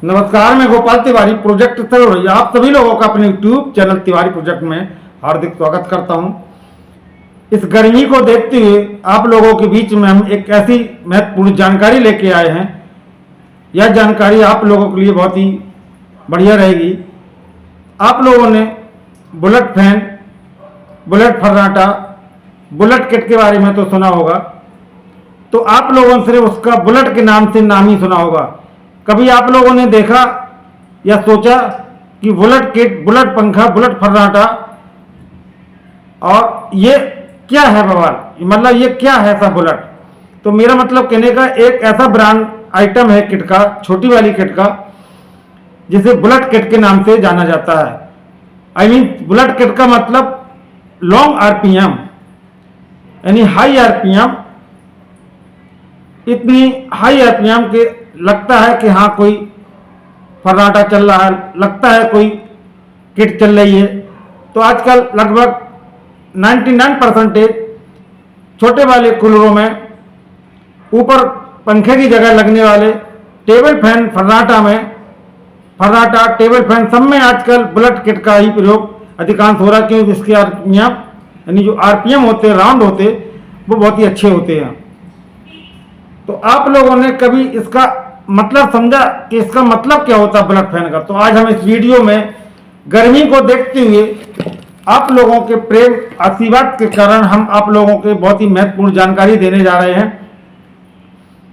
नमस्कार, मैं गोपाल तिवारी प्रोजेक्ट तरोड़ आप सभी लोगों का अपने यूट्यूब चैनल तिवारी प्रोजेक्ट में हार्दिक स्वागत करता हूं। इस गर्मी को देखते हुए आप लोगों के बीच में हम एक ऐसी महत्वपूर्ण जानकारी लेके आए हैं। यह जानकारी आप लोगों के लिए बहुत ही बढ़िया रहेगी। आप लोगों ने बुलेट फैन, बुलेट फर्राटा, बुलेट किट के बारे में तो सुना होगा, तो आप लोगों ने सिर्फ उसका बुलेट के नाम से नाम ही सुना होगा। कभी आप लोगों ने देखा या सोचा कि बुलेट किट, बुलेट पंखा, बुलेट फर्राटा और ये क्या है बवाल, मतलब ये क्या है ऐसा बुलेट? तो मेरा मतलब कहने का एक ऐसा ब्रांड आइटम है किट का, छोटी वाली किट का, जिसे बुलेट किट के नाम से जाना जाता है। आई मीन बुलेट किट का मतलब लॉन्ग आरपीएम यानी हाई आरपीएम। इतनी हाई आरपीएम के लगता है कि हाँ कोई फर्राटा चल रहा है, लगता है कोई किट चल रही है। तो आजकल लगभग 99% छोटे वाले कूलरों में ऊपर पंखे की जगह लगने वाले टेबल फैन फर्राटा में, फर्राटा टेबल फैन सब में आजकल बुलेट किट का ही प्रयोग अधिकांश हो रहा है, क्योंकि इसके आरपीएम यानी जो आरपीएम होते हैं, राउंड होते, वो बहुत ही अच्छे होते हैं। तो आप लोगों ने कभी इसका मतलब समझा कि इसका मतलब क्या होता है बुलेट फैन का? तो आज हम इस वीडियो में गर्मी को देखते हुए आप लोगों के प्रेम आशीर्वाद के कारण हम आप लोगों के बहुत ही महत्वपूर्ण जानकारी देने जा रहे हैं।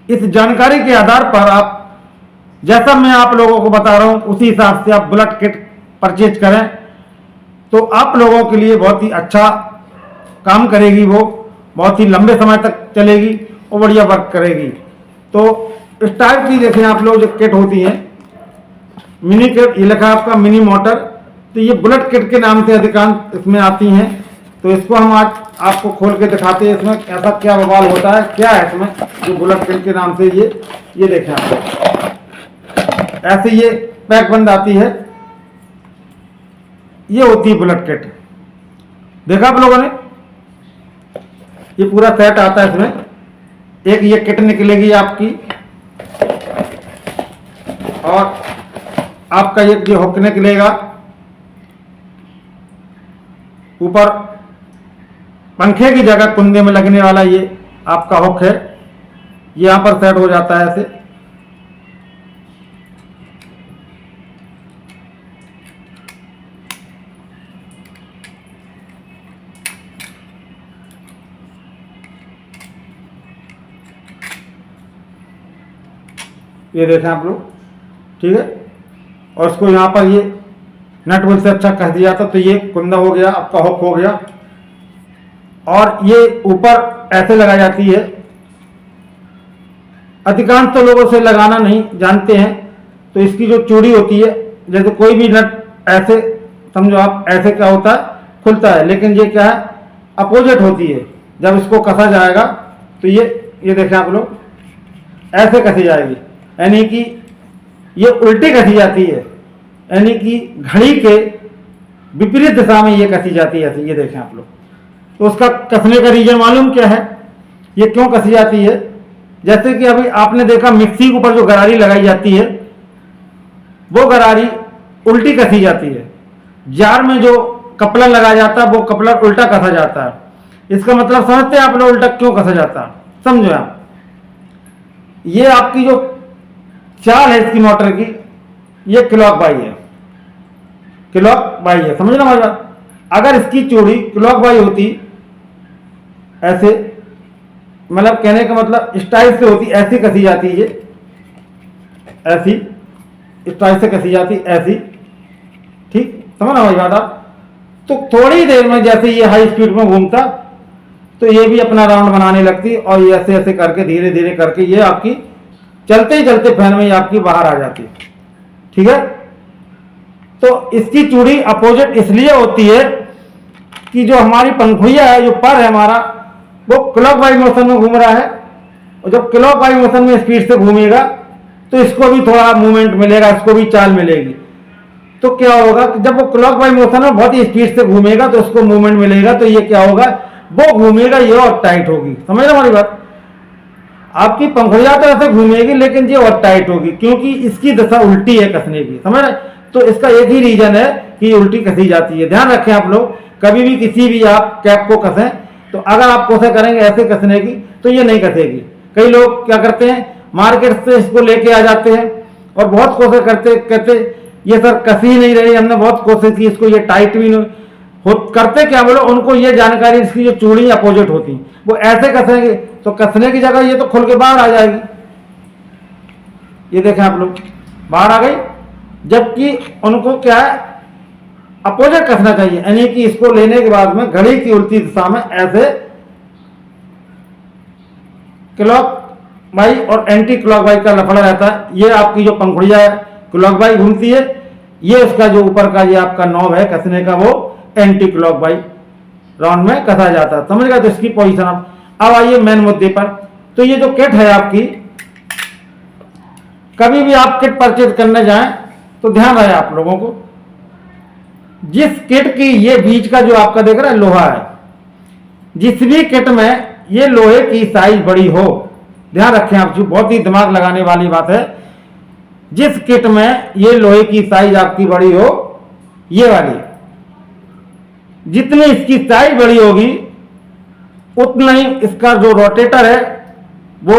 इस जानकारी के आधार पर आप जैसा मैं आप लोगों को बता रहा हूं उसी हिसाब से आप बुलेट किट परचेज करें, तो आप लोगों के लिए बहुत ही अच्छा काम करेगी, वो बहुत ही लंबे समय तक चलेगी और बढ़िया वर्क करेगी। तो इस टाइप की देखें आप लोग जो किट होती है, मिनी किट, ये लिखा आपका मिनी मोटर, तो ये बुलेट किट के नाम से अधिकांश इसमें आती हैं। तो इसको हम आज आपको खोल के दिखाते हैं इसमें ऐसा क्या बवाल होता है, क्या है इसमें जो बुलेट किट के नाम से ये देखें आप, ऐसे ये पैक बंद आती है, ये होती है बुलेट किट। देखा आप लोगों ने, ये पूरा सेट आता है इसमें। एक ये किट निकलेगी आपकी और आपका ये हुक निकलेगा, ऊपर पंखे की जगह कुंदे में लगने वाला ये आपका हुक है, ये यहां पर सेट हो जाता है ऐसे। ये देखें आप लोग, ठीक है। और इसको यहाँ पर ये नट बोल्ट से अच्छा कस दिया था, तो ये कुंदा हो गया, आपका हुक हो गया। और ये ऊपर ऐसे लगाई जाती है, अधिकांश तो लोगों से लगाना नहीं जानते हैं। तो इसकी जो चूड़ी होती है, जैसे कोई भी नट ऐसे समझो आप, ऐसे क्या होता है खुलता है, लेकिन ये क्या है अपोजिट होती है। जब इसको कसा जाएगा तो ये देखें आप लोग, ऐसे कसी जाएगी, यानी कि ये उल्टी कसी जाती है, यानी कि घड़ी के विपरीत दिशा में ये कसी जाती है ऐसे, ये देखें आप लोग। तो उसका कसने का रीजन मालूम क्या है, ये क्यों कसी जाती है? जैसे कि अभी आपने देखा मिक्सी के ऊपर जो गरारी लगाई जाती है, वो गरारी उल्टी कसी जाती है। जार में जो कपलर लगाया जाता है, वो कपलर उल्टा कसा जाता है। इसका मतलब समझते हैं आप लोग उल्टा क्यों कसा जाता है? समझो आप, ये आपकी जो चाल है इसकी मोटर की, ये क्लॉक बाई है, क्लॉक बाई है, समझ ना हमारी बात। अगर इसकी चूड़ी क्लॉक बाई होती ऐसे, मतलब कहने का मतलब स्टाइल से होती, ऐसी कसी जाती है, ऐसी स्टाइल से कसी जाती ऐसी, ठीक, समझ ना हमारी बात आप। तो थोड़ी देर में जैसे ये हाई स्पीड में घूमता, तो ये भी अपना राउंड बनाने लगती और ये ऐसे ऐसे करके धीरे धीरे करके ये आपकी चलते ही चलते फैन में आपकी बाहर आ जाती है, ठीक है। तो इसकी चूड़ी अपोजिट इसलिए होती है कि जो हमारी पंखुड़िया है, जो पर है हमारा, वो क्लॉकवाइज मोशन में घूम रहा है, और जब क्लॉकवाइज मोशन में स्पीड से घूमेगा तो इसको भी थोड़ा मूवमेंट मिलेगा, इसको भी चाल मिलेगी। तो क्या होगा कि जब वो क्लॉकवाइज मोशन में बहुत ही स्पीड से घूमेगा तो उसको मूवमेंट मिलेगा, तो ये क्या होगा, वो घूमेगा ये और टाइट होगी, समझ रहे हमारी बात। आपकी पंखुड़ियां तो ऐसे घूमेगी लेकिन ये और टाइट होगी, क्योंकि इसकी दशा उल्टी है कसने की, समझ रहे। तो इसका एक ही रीजन है कि उल्टी कसी जाती है। ध्यान रखें आप लोग, कभी भी किसी भी आप कैप को कसें तो अगर आप कोशिश करेंगे ऐसे कसने की तो ये नहीं कसेगी। कई लोग क्या करते हैं, मार्केट से इसको लेके आ जाते हैं और बहुत कोशिश करते, कहते ये सर कसी ही नहीं रही, हमने बहुत कोशिश की इसको, ये टाइट भी नहीं हो। करते क्या बोलो, उनको ये जानकारी, इसकी जो चूड़ी अपोजिट होती वो ऐसे कसेंगे तो कसने की जगह ये तो खुल के बाहर आ जाएगी। ये देखें आप लोग, बाहर आ गई, जबकि उनको क्या है, अपोजिट कसना चाहिए, यानी कि इसको लेने के बाद में घड़ी की उल्टी दिशा में ऐसे क्लॉक वाइज और एंटी क्लॉक वाइज का लफड़ा रहता है। ये आपकी जो पंखुड़िया है क्लॉक वाइज घूमती है, ये उसका जो ऊपर का ये आपका नॉब है कसने का वो एंटी क्लॉक वाइज राउंड में कसा जाता है, समझ गया। तो इसकी पोजीशन अब आइए मेन मुद्दे पर। तो ये जो किट है आपकी, कभी भी आप किट परचेज करने जाएं तो ध्यान रहे आप लोगों को, जिस किट की ये बीच का जो आपका देख रहा है लोहा है, जिस भी किट में ये लोहे की साइज बड़ी हो, ध्यान रखें आप, जो बहुत ही दिमाग लगाने वाली बात है, जिस किट में ये लोहे की साइज आपकी बड़ी हो, ये वाली, जितनी इसकी साइज बड़ी होगी उतना ही इसका जो रोटेटर है वो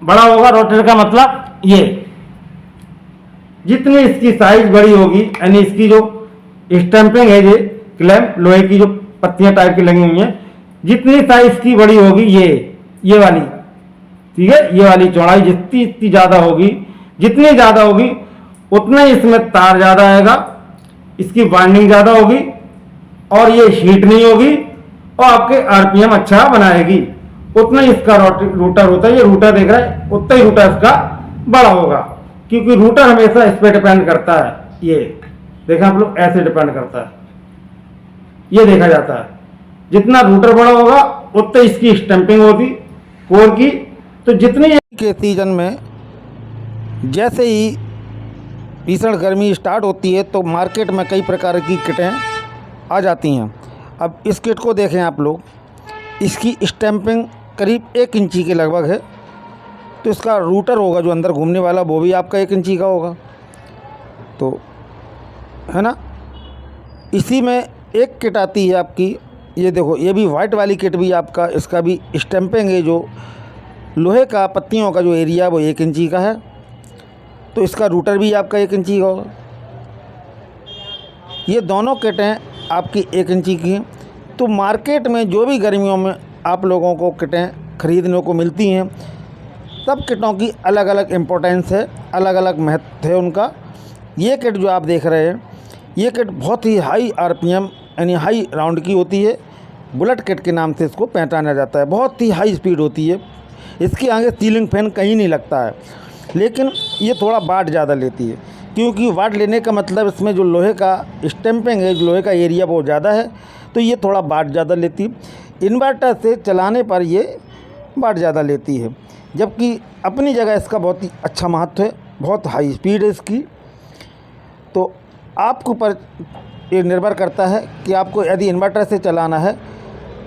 बड़ा होगा। रोटेटर का मतलब ये, जितनी इसकी साइज बड़ी होगी, यानी इसकी जो स्टैंपिंग है, ये क्लैंप लोहे की जो पत्तियां टाइप की लगी हुई हैं, जितनी साइज की बड़ी होगी ये वाली, ठीक है, ये वाली चौड़ाई जितनी ज्यादा होगी, जितनी ज्यादा होगी उतना ही इसमें तार ज्यादा आएगा, इसकी वाइंडिंग ज्यादा होगी और ये हीट नहीं होगी और आपके आरपीएम अच्छा बनाएगी। उतना ही इसका रूटर होता है, ये रूटर देख रहा है, उतना ही रूटर इसका बड़ा होगा, क्योंकि रूटर हमेशा इस पर डिपेंड करता है। ये देखा आप लोग, ऐसे डिपेंड करता है, ये देखा जाता है, जितना रूटर बड़ा होगा उतना इसकी स्टैंपिंग होती कोर की। तो जितनी के सीजन में जैसे ही भीषण गर्मी स्टार्ट होती है तो मार्केट में कई प्रकार की किटें आ जाती हैं। अब इस किट को देखें आप लोग, इसकी स्टैंपिंग करीब 1 इंची के लगभग है, तो इसका रूटर होगा जो अंदर घूमने वाला वो भी आपका 1 इंची का होगा, तो है ना। इसी में एक किट आती है आपकी, ये देखो, ये भी वाइट वाली किट भी आपका, इसका भी स्टैंपिंग है जो लोहे का पत्तियों का जो एरिया वो 1 इंची का है, तो इसका रूटर भी आपका 1 इंची का होगा। ये दोनों किटें आपकी 1 इंची की हैं। तो मार्केट में जो भी गर्मियों में आप लोगों को किटें खरीदने को मिलती हैं, सब किटों की अलग अलग इम्पोर्टेंस है, अलग अलग महत्व है उनका। ये किट जो आप देख रहे हैं, ये किट बहुत ही हाई आरपीएम यानी हाई राउंड की होती है, बुलेट किट के नाम से इसको पहचाना जाता है। बहुत ही हाई स्पीड होती है, इसके आगे सीलिंग फैन कहीं नहीं लगता है, लेकिन ये थोड़ा वाट ज़्यादा लेती है, क्योंकि वाट लेने का मतलब इसमें जो लोहे का स्टैंपिंग है, जो लोहे का एरिया बहुत ज़्यादा है, तो ये थोड़ा वाट ज़्यादा लेती है। इन्वर्टर से चलाने पर ये वाट ज़्यादा लेती है, जबकि अपनी जगह इसका बहुत ही अच्छा महत्व है, बहुत हाई स्पीड है इसकी। तो आपके ऊपर ये निर्भर करता है कि आपको यदि इन्वर्टर से चलाना है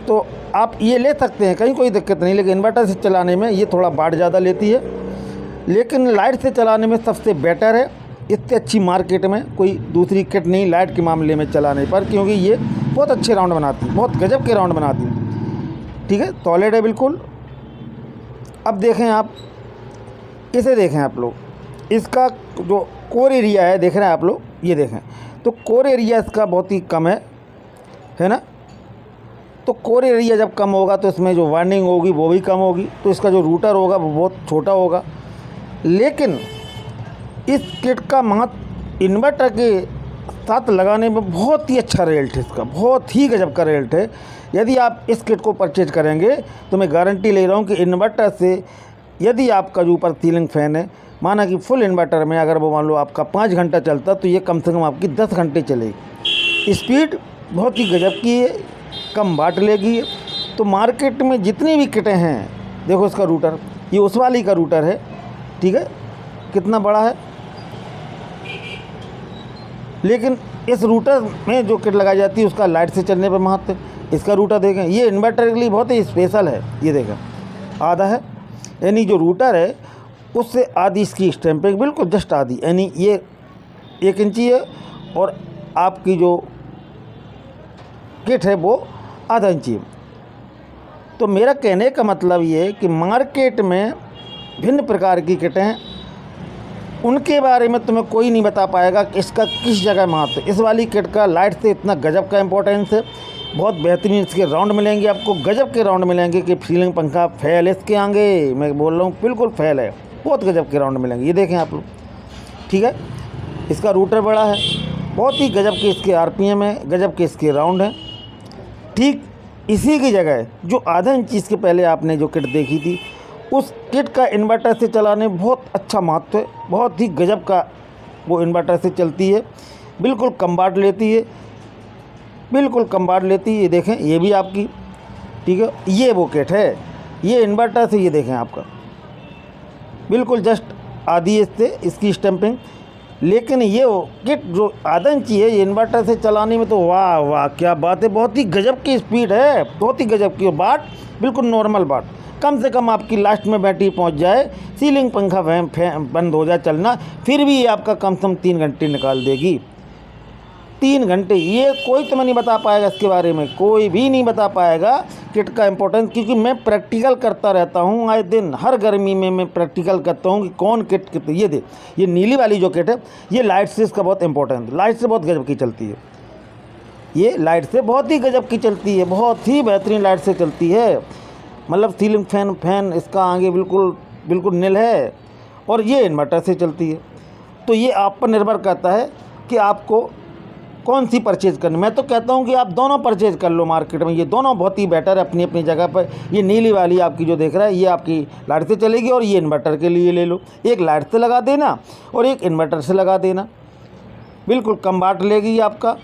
तो आप ये ले सकते हैं, कहीं कोई दिक्कत नहीं, लेकिन इन्वर्टर से चलाने में ये थोड़ा वाट ज़्यादा लेती है। लेकिन लाइट से चलाने में सबसे बेटर है, इससे अच्छी मार्केट में कोई दूसरी किट नहीं लाइट के मामले में चलाने पर, क्योंकि ये बहुत अच्छे राउंड बनाती है, बहुत गजब के राउंड बनाती है, ठीक है, सॉलिड है बिल्कुल। अब देखें आप, इसे देखें आप लोग, इसका जो कोर एरिया है देख रहे हैं आप लोग, ये देखें, तो कोर एरिया इसका बहुत ही कम है ना। तो कोर एरिया जब कम होगा तो इसमें जो वाइंडिंग होगी वो भी कम होगी, तो इसका जो रूटर होगा वो बहुत छोटा होगा। लेकिन इस किट का महत्व इन्वर्टर के साथ लगाने में बहुत ही अच्छा रिजल्ट है इसका, बहुत ही गजब का रिजल्ट है। यदि आप इस किट को परचेज करेंगे तो मैं गारंटी ले रहा हूँ कि इन्वर्टर से यदि आपका जो ऊपर सीलिंग फ़ैन है, माना कि फुल इन्वर्टर में अगर वो मान लो आपका 5 घंटा चलता, तो ये कम से कम आपकी 10 घंटे चलेगी। स्पीड बहुत ही गजब की है, कम वाट लेगी। तो मार्केट में जितनी भी किटें हैं, देखो इसका रूटर, ये उस वाली का रूटर है, ठीक है, कितना बड़ा है, लेकिन इस रूटर में जो किट लगाई जाती है उसका लाइट से चलने पर महत्व है। इसका रूटर देखें, ये इन्वर्टर के लिए बहुत ही स्पेशल है, ये देखें आधा है, यानी जो रूटर है उससे आधी इसकी स्टैंपिंग, बिल्कुल जस्ट आधी, यानी ये 1 इंची है और आपकी जो किट है वो आधा इंची है। तो मेरा कहने का मतलब ये है कि मार्केट में भिन्न प्रकार की किटें हैं, उनके बारे में तुम्हें कोई नहीं बता पाएगा कि इसका किस जगह महत्व है। इस वाली किट का लाइट से इतना गजब का इम्पोर्टेंस है, बहुत बेहतरीन इसके राउंड मिलेंगे आपको, गजब के राउंड मिलेंगे कि सीलिंग पंखा फेल है इसके आगे, मैं बोल रहा हूँ बिल्कुल फेल है, बहुत गजब के राउंड मिलेंगे। ये देखें आप लोग, ठीक है। इसका रूटर बड़ा है, बहुत ही गजब के इसके RPM है, गजब के इसके राउंड हैं। ठीक इसी की जगह जो आधा इंची इसके पहले आपने जो किट देखी थी, उस किट का इन्वर्टर से चलाने बहुत अच्छा महत्व है, बहुत ही गजब का वो इन्वर्टर से चलती है, बिल्कुल कम वाट लेती है, बिल्कुल कम वाट लेती है। ये देखें, ये भी आपकी, ठीक है, ये वो किट है, ये इन्वर्टर से, ये देखें आपका बिल्कुल जस्ट आधी इससे इसकी स्टैंपिंग। लेकिन ये वो किट जो आधा इंची है, ये इन्वर्टर से चलाने में तो वाह वाह क्या बात है, बहुत ही गजब की स्पीड है, बहुत ही गजब की। बाट बिल्कुल नॉर्मल बाट, कम से कम आपकी लास्ट में बैटरी पहुंच जाए, सीलिंग पंखा बंद हो जाए चलना, फिर भी ये आपका कम से कम 3 घंटे निकाल देगी। 3 घंटे, ये कोई तुम्हें नहीं बता पाएगा इसके बारे में, कोई भी नहीं बता पाएगा किट का इम्पोर्टेंस, क्योंकि मैं प्रैक्टिकल करता रहता हूँ आए दिन, हर गर्मी में मैं प्रैक्टिकल करता हूँ कि कौन किट कित। ये दे, ये नीली वाली जो किट है, ये लाइट से इसका बहुत इंपॉर्टेंट, लाइट से बहुत गजब की चलती है, ये लाइट से बहुत ही गजब की चलती है, बहुत ही बेहतरीन लाइट से चलती है। मतलब सीलिंग फैन इसका आगे बिल्कुल नील है, और ये इन्वर्टर से चलती है। तो ये आप पर निर्भर करता है कि आपको कौन सी परचेज़ करनी। मैं तो कहता हूँ कि आप दोनों परचेज़ कर लो मार्केट में, ये दोनों बहुत ही बेटर है अपनी अपनी जगह पर। ये नीली वाली आपकी जो देख रहा है, ये आपकी लाइट से चलेगी, और ये इन्वर्टर के लिए ले लो, एक लाइट से लगा देना और एक इन्वर्टर से लगा देना, बिल्कुल कम वाट लेगी आपका,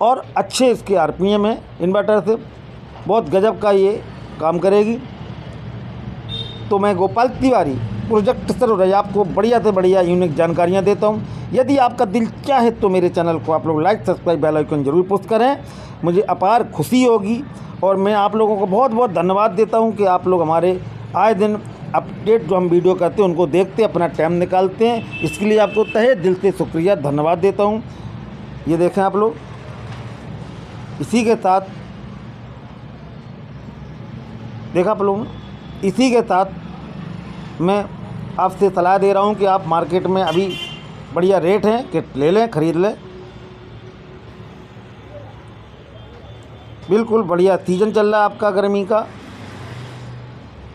और अच्छे इसके RPM है इन्वर्टर से, बहुत गजब का ये काम करेगी। तो मैं गोपाल तिवारी प्रोजेक्ट सरोज आपको बढ़िया से बढ़िया यूनिक जानकारियाँ देता हूँ। यदि आपका दिल चाहे तो मेरे चैनल को आप लोग लाइक, सब्सक्राइब, बेल आइकन जरूर पुश करें, मुझे अपार खुशी होगी। और मैं आप लोगों को बहुत बहुत धन्यवाद देता हूँ कि आप लोग हमारे आए दिन अपडेट जो हम वीडियो करते हैं उनको देखते, अपना टाइम निकालते हैं, इसके लिए आपको तहे दिल से शुक्रिया, धन्यवाद देता हूँ। ये देखें आप लोग, इसी के साथ देखा आप लोग, इसी के साथ मैं आपसे सलाह दे रहा हूँ कि आप मार्केट में अभी बढ़िया रेट हैं कि ले लें, ख़रीद लें, बिल्कुल बढ़िया सीज़न चल रहा है आपका गर्मी का,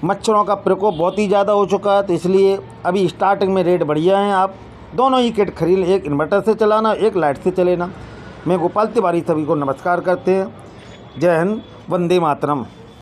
मच्छरों का प्रकोप बहुत ही ज़्यादा हो चुका है, तो इसलिए अभी स्टार्टिंग में रेट बढ़िया हैं। आप दोनों ही किट खरीद, एक इन्वर्टर से चलाना, एक लाइट से चलेना। मैं गोपाल तिवारी सभी को नमस्कार करते हैं। जय हिंद, वंदे मातरम।